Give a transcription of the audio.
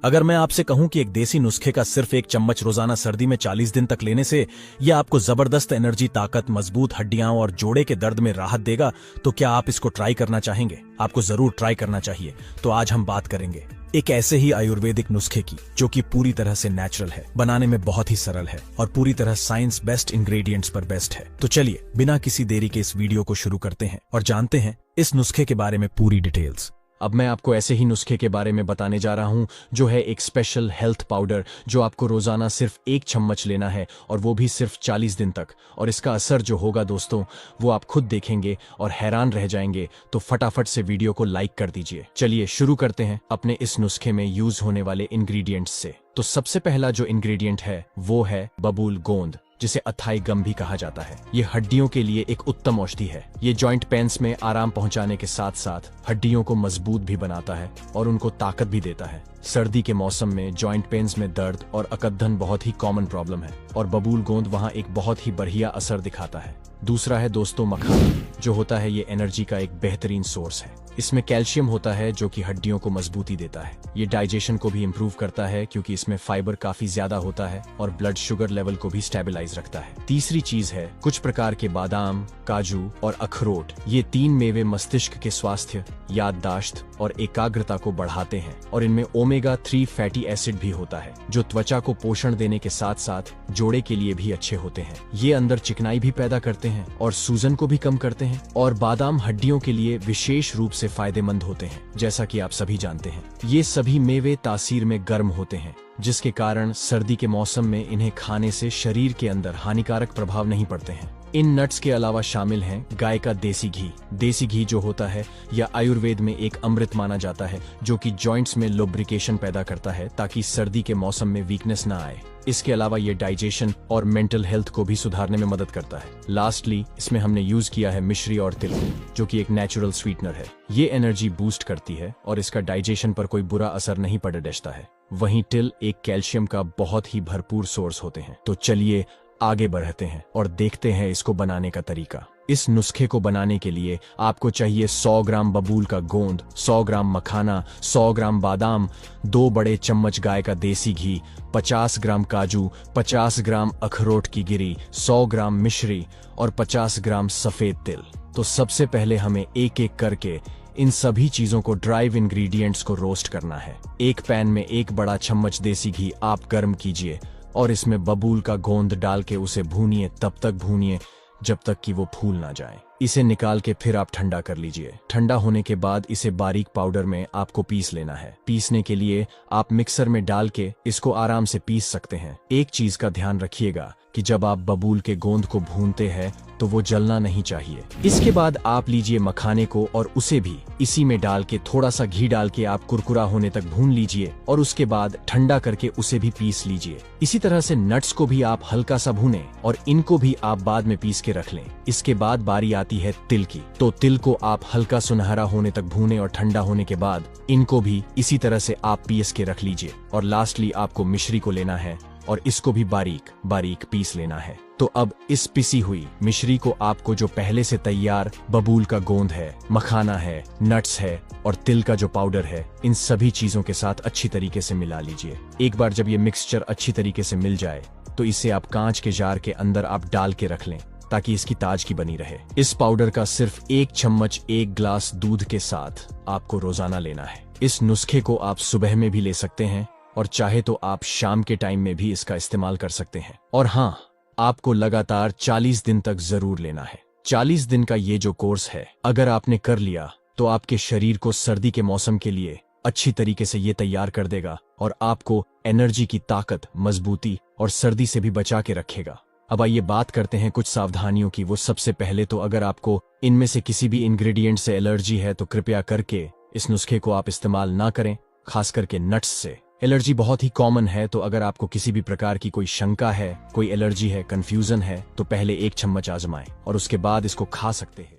अगर मैं आपसे कहूं कि एक देसी नुस्खे का सिर्फ एक चम्मच रोजाना सर्दी में 40 दिन तक लेने से यह आपको जबरदस्त एनर्जी, ताकत, मजबूत हड्डियां और जोड़े के दर्द में राहत देगा, तो क्या आप इसको ट्राई करना चाहेंगे? आपको जरूर ट्राई करना चाहिए। तो आज हम बात करेंगे एक ऐसे ही आयुर्वेदिक नुस्खे की जो कि पूरी तरह से नेचुरल है, बनाने में बहुत ही सरल है और पूरी तरह साइंस बेस्ट इंग्रेडिएंट्स पर बेस्ट है। तो चलिए बिना किसी देरी के इस वीडियो को शुरू करते हैं और जानते हैं इस नुस्खे के बारे में पूरी डिटेल्स। अब मैं आपको ऐसे ही नुस्खे के बारे में बताने जा रहा हूं जो है एक स्पेशल हेल्थ पाउडर, जो आपको रोजाना सिर्फ एक चम्मच लेना है और वो भी सिर्फ 40 दिन तक। और इसका असर जो होगा दोस्तों, वो आप खुद देखेंगे और हैरान रह जाएंगे। तो फटाफट से वीडियो को लाइक कर दीजिए। चलिए शुरू करते हैं अपने इस नुस्खे में यूज होने वाले इंग्रेडिएंट्स से। तो सबसे पहला जो इंग्रेडिएंट है वो है बबूल गोंद, जिसे अथाई गम भी कहा जाता है। ये हड्डियों के लिए एक उत्तम औषधि है। ये जॉइंट पेन्स में आराम पहुंचाने के साथ साथ हड्डियों को मजबूत भी बनाता है और उनको ताकत भी देता है। सर्दी के मौसम में जॉइंट पेन्स में दर्द और अकड़न बहुत ही कॉमन प्रॉब्लम है और बबूल गोंद वहाँ एक बहुत ही बढ़िया असर दिखाता है। दूसरा है दोस्तों मखाना, जो होता है ये एनर्जी का एक बेहतरीन सोर्स है। इसमें कैल्शियम होता है जो कि हड्डियों को मजबूती देता है। ये डाइजेशन को भी इम्प्रूव करता है क्योंकि इसमें फाइबर काफी ज्यादा होता है और ब्लड शुगर लेवल को भी स्टेबलाइज रखता है। तीसरी चीज है कुछ प्रकार के बादाम, काजू और अखरोट। ये तीन मेवे मस्तिष्क के स्वास्थ्य, याददाश्त और एकाग्रता को बढ़ाते हैं और इनमें ओमेगा 3 फैटी एसिड भी होता है जो त्वचा को पोषण देने के साथ साथ जोड़े के लिए भी अच्छे होते हैं। ये अंदर चिकनाई भी पैदा करते हैं और सूजन को भी कम करते हैं। और बादाम हड्डियों के लिए विशेष रूप से फायदेमंद होते हैं, जैसा कि आप सभी जानते हैं। ये सभी मेवे तासीर में गर्म होते हैं, जिसके कारण सर्दी के मौसम में इन्हें खाने से शरीर के अंदर हानिकारक प्रभाव नहीं पड़ते हैं। इन नट्स के अलावा शामिल हैं गाय का देसी घी। देसी घी जो होता है या आयुर्वेद में एक अमृत माना जाता है, जो कि जॉइंट्स में लुब्रिकेशन पैदा करता है ताकि सर्दी के मौसम में वीकनेस ना आए। इसके अलावा ये डाइजेशन और मेंटल हेल्थ को भी सुधारने में मदद करता है। लास्टली इसमें हमने यूज किया है मिश्री और तिल, जो कि एक नेचुरल स्वीटनर है। ये एनर्जी बूस्ट करती है और इसका डाइजेशन पर कोई बुरा असर नहीं पड़ता है। वहीं तिल एक कैल्शियम का बहुत ही भरपूर सोर्स होते हैं। तो चलिए आगे बढ़ते हैं और देखते हैं इसको बनाने का तरीका। इस नुस्खे को बनाने के लिए आपको चाहिए 100 ग्राम बबूल का गोंद, 100 ग्राम मखाना, 100 ग्राम बादाम, 2 बड़े चम्मच गाय का देसी घी, 50 ग्राम काजू, 50 ग्राम अखरोट की गिरी, 100 ग्राम मिश्री और 50 ग्राम सफेद तिल। तो सबसे पहले हमें एक एक करके इन सभी चीजों को ड्राइव इंग्रेडिएंट्स को रोस्ट करना है। एक पैन में 1 बड़ा चम्मच देसी घी आप गर्म कीजिए और इसमें बबूल का गोंद डाल के उसे भूनिए, तब तक भूनिए जब तक कि वो फूल ना जाए। इसे निकाल के फिर आप ठंडा कर लीजिए। ठंडा होने के बाद इसे बारीक पाउडर में आपको पीस लेना है। पीसने के लिए आप मिक्सर में डाल के इसको आराम से पीस सकते हैं। एक चीज का ध्यान रखिएगा कि जब आप बबूल के गोंद को भूनते हैं तो वो जलना नहीं चाहिए। इसके बाद आप लीजिए मखाने को और उसे भी इसी में डाल के थोड़ा सा घी डाल के आप कुरकुरा होने तक भून लीजिए और उसके बाद ठंडा करके उसे भी पीस लीजिए। इसी तरह से नट्स को भी आप हल्का सा भूनें और इनको भी आप बाद में पीस के रख लें। इसके बाद बारी आती है तिल की। तो तिल को आप हल्का सुनहरा होने तक भूनें और ठंडा होने के बाद इनको भी इसी तरह से आप पीस के रख लीजिए। और लास्टली आपको मिश्री को लेना है और इसको भी बारीक बारीक पीस लेना है। तो अब इस पिसी हुई मिश्री को आपको जो पहले से तैयार बबूल का गोंद है, मखाना है, नट्स है और तिल का जो पाउडर है, इन सभी चीजों के साथ अच्छी तरीके से मिला लीजिए। एक बार जब ये मिक्सचर अच्छी तरीके से मिल जाए तो इसे आप कांच के जार के अंदर आप डाल के रख लें ताकि इसकी ताजगी बनी रहे। इस पाउडर का सिर्फ 1 चम्मच 1 ग्लास दूध के साथ आपको रोजाना लेना है। इस नुस्खे को आप सुबह में भी ले सकते हैं और चाहे तो आप शाम के टाइम में भी इसका इस्तेमाल कर सकते हैं। और हाँ, आपको लगातार 40 दिन तक जरूर लेना है। 40 दिन का ये जो कोर्स है, अगर आपने कर लिया तो आपके शरीर को सर्दी के मौसम के लिए अच्छी तरीके से ये तैयार कर देगा और आपको एनर्जी की ताकत, मजबूती और सर्दी से भी बचा के रखेगा। अब आइए बात करते हैं कुछ सावधानियों की। वो सबसे पहले तो अगर आपको इनमें से किसी भी इंग्रेडिएंट से एलर्जी है तो कृपया करके इस नुस्खे को आप इस्तेमाल ना करें, खास करके नट्स से। एलर्जी बहुत ही कॉमन है, तो अगर आपको किसी भी प्रकार की कोई शंका है, कोई एलर्जी है, कंफ्यूजन है, तो पहले 1 चम्मच आजमाएं और उसके बाद इसको खा सकते हैं।